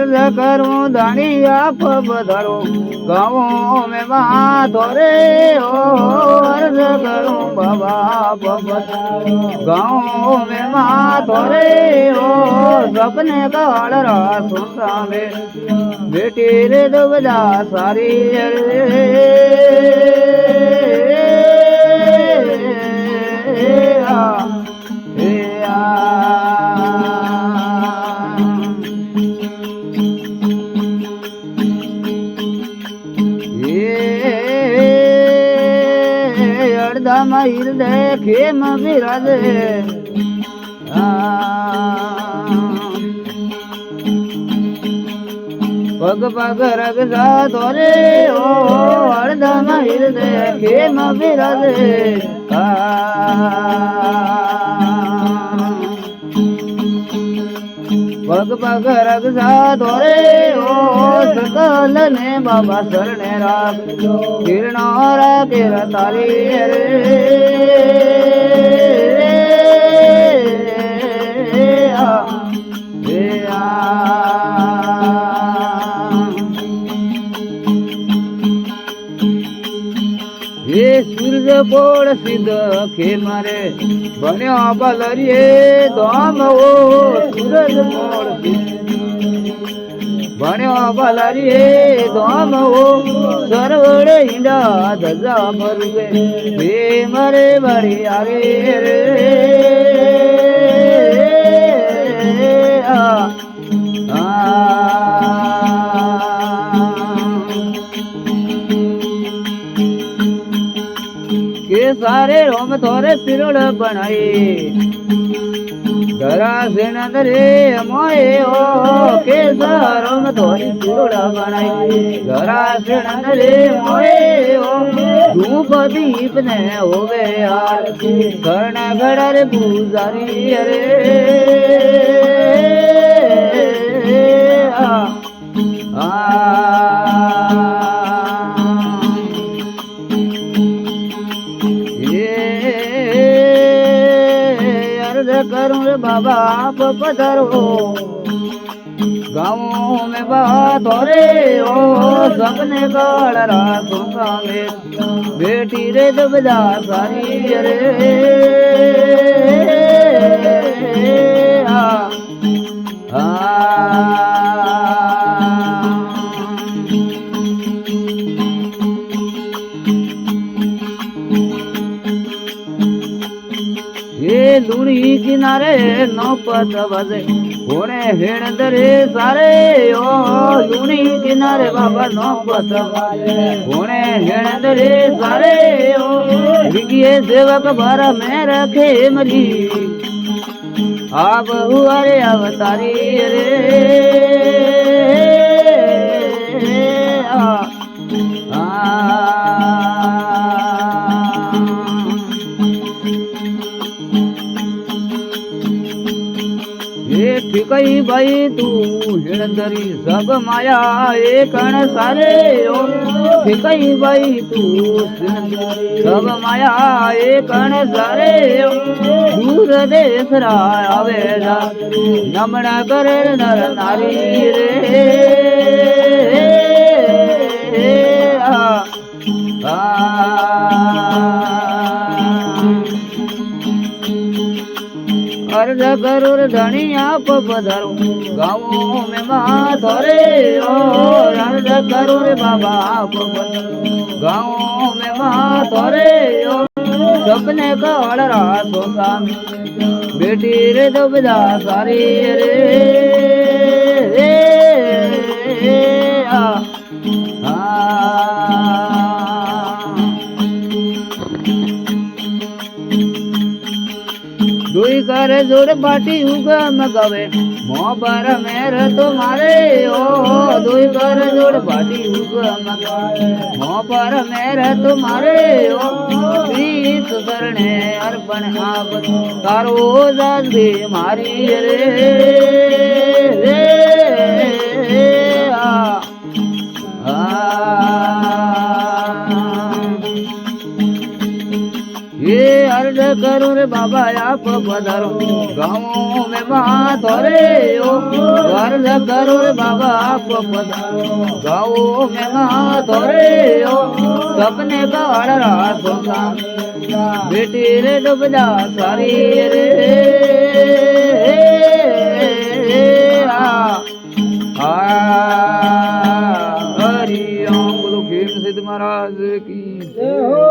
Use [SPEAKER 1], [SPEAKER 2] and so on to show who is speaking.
[SPEAKER 1] अर्ज करूं धनी आप बधरो गाँव में माधो रे ओ अर्ज करूं बाबा गाँव में माधो रे ओ सपने काल सुनता में बेटी रे दुबदा सारी रे हृदय खेम विराजे पग पग रग धोरे ओ हरदम हृदय खेम विराजे पग पग रग धोरे ओ सकल ने बाबा शरणे राग किरणो रागे तारी रे ये सूरज बोड़ सिद्ध खे मारे बन्यो बलरिए धाम ओ सूरज बोड़ बन्यो बलरिए धाम ओ सरवड़े हिंडा धजा मरुए हे मरे बड़ी आगे रे के सारे रोम थोरे पिरोड़ बनाए धरा से नंदरे मोए ओ के सारों में थोड़ी पिरोड़ बनाए धरा से नंदरे मोए ओ धूप दीप ने होवे यार कर्ण घड़र पूजारी अरे करूं रे बाबा आप पधरो गाँव में बात हो रे ओ सपने काल रातों में बेटी रे दुबदा सारी रे लूणी किनारे नौपत बजे होने हेण दरे सारे ओ लूणी किनारे बाबा नौपत बजे होने हेण दरे सारे ओ विकिए सेवक भर में रखे मरी आप हुआरे अवतारी रे कई भाई तू हिणदरी सब माया एक सारे ओ कई भाई तू सब माया एक सारे दूर देश आवे नमना करे नर नारी रे अर्ज करूर धनी आप पधरो गाँव में माधो रे ओ अर्ज करूर बाबा आप पधरो गाँव में माधो रे ओ सपने काल रातों सामी बेटी रे दुबदा सारी रे दुई कर जोड़ पाटी उगा मगावे मोबर मेर तुम्हारे ओ दुई कर जोड़ पाटी उगा मगावे मोबर मेर तुम्हारे ओ प्रीत करने अर्पण आप तारो जल्दी मारी रे ये अर्ज करो रे बाबा आप पधारो गाँव में मातो रे ओ अर्ज करो रे बाबा आप पधारो गाँव में मातो रे ओ सपने काढ़ राखो का बेटी रे डूब जा सारी रे हरि राम बोलो खेम सिद्ध महाराज की जय हो।